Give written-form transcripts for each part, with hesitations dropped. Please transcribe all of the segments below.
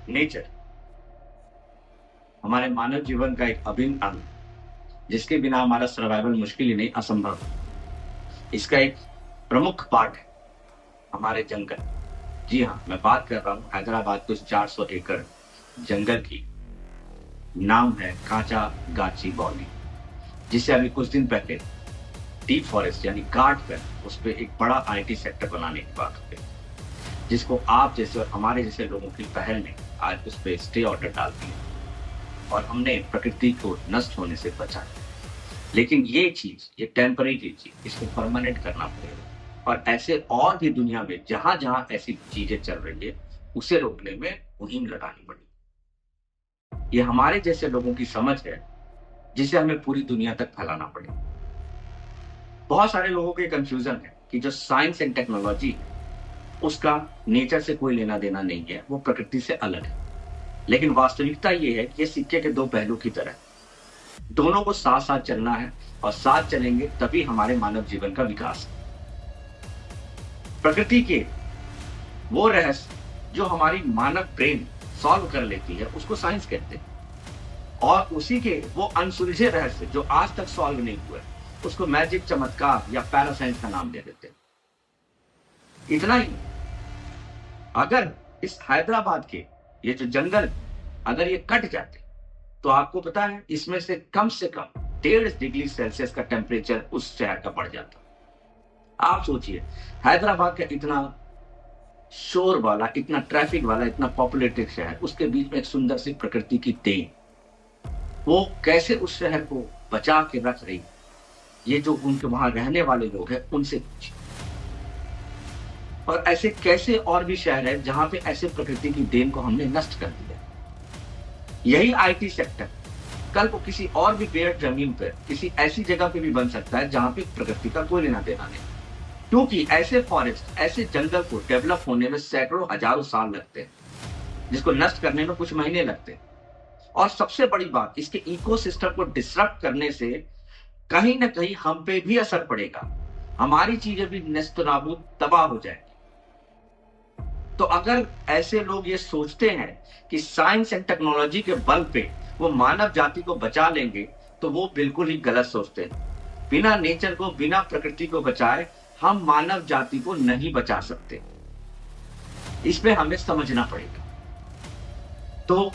Nature हमारे मानव जीवन का एक अभिन्न अंग, जिसके बिना हमारा सर्वाइवल मुश्किल ही नहीं असंभव। इसका एक प्रमुख पार्ट है हमारे जंगल। जी हाँ, मैं बात कर रहा हूँ हैदराबाद के 400 एकड़ जंगल की। नाम है काचा गाची बॉली, जिसे अभी कुछ दिन पहले डीप फॉरेस्ट यानी काट कर उस पर एक बड़ा आईटी सेक्टर बनाने की बात हो गई, जिसको आप जैसे और हमारे जैसे लोगों की पहल ने आज उस पर स्टे ऑर्डर डाल दिया और हमने प्रकृति को नष्ट होने से बचाया। लेकिन ये चीज, ये टेम्परेरी चीज, इसको परमानेंट करना पड़ेगा। और ऐसे और भी दुनिया में जहां जहां ऐसी चीजें चल रही है, उसे रोकने में मुहिम लगानी पड़ेगी। ये हमारे जैसे लोगों की समझ है, जिसे हमें पूरी दुनिया तक फैलाना पड़ेगा। बहुत सारे लोगों के कंफ्यूजन है कि जो साइंस एंड टेक्नोलॉजी है, उसका नेचर से कोई लेना देना नहीं है, वो प्रकृति से अलग है। लेकिन वास्तविकता ये है कि ये सिक्के के दो पहलू की तरह, दोनों को साथ साथ चलना है और साथ चलेंगे तभी हमारे मानव जीवन का विकास है। प्रकृति के वो रहस्य जो हमारी मानव ब्रेन सॉल्व कर लेती है, उसको साइंस कहते हैं। और उसी के वो अनसुलझे रहस्य जो आज तक सॉल्व नहीं हुए, उसको मैजिक, चमत्कार या पैरासाइंस का नाम दे देते हैं। इतना ही, अगर इस हैदराबाद के ये जो जंगल अगर ये कट जाते, तो आपको पता है इसमें से कम 1.5 डिग्री सेल्सियस का टेम्परेचर उस शहर का बढ़ जाता। आप सोचिए, हैदराबाद का इतना शोर वाला, इतना ट्रैफिक वाला, इतना पॉपुलेटेड शहर, उसके बीच में एक सुंदर सी प्रकृति की देन, वो कैसे उस शहर को बचा के रख रही। ये जो उनके वहां रहने वाले लोग हैं, उनसे पूछिए। और ऐसे कैसे और भी शहर है जहां पे ऐसे प्रकृति की देन को हमने नष्ट कर दिया। यही आईटी सेक्टर कल को किसी और भी पेड़ जमीन पर, किसी ऐसी जगह पे भी बन सकता है जहां पे प्रकृति का कोई लेना देना नहीं। क्योंकि ऐसे फॉरेस्ट, ऐसे जंगल को डेवलप होने में सैकड़ों हजारों साल लगते हैं, जिसको नष्ट करने में कुछ महीने लगते हैं। और सबसे बड़ी बात, इसके इकोसिस्टम को डिसरप्ट करने से कहीं ना कहीं हम पे भी असर पड़ेगा। हमारी चीजें भी नष्ट नाबूद, तबाह हो जाएंगी। तो अगर ऐसे लोग ये सोचते हैं कि साइंस एंड टेक्नोलॉजी के बल पे वो मानव जाति को बचा लेंगे, तो वो बिल्कुल ही गलत सोचते हैं। बिना नेचर को, बिना प्रकृति को बचाए हम मानव जाति को नहीं बचा सकते। इसमें हमें समझना पड़ेगा। तो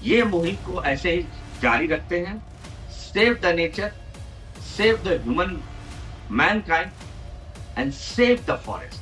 ये मुहिम को ऐसे ही जारी रखते हैं। Save the nature, save the human Mankind and save the forest.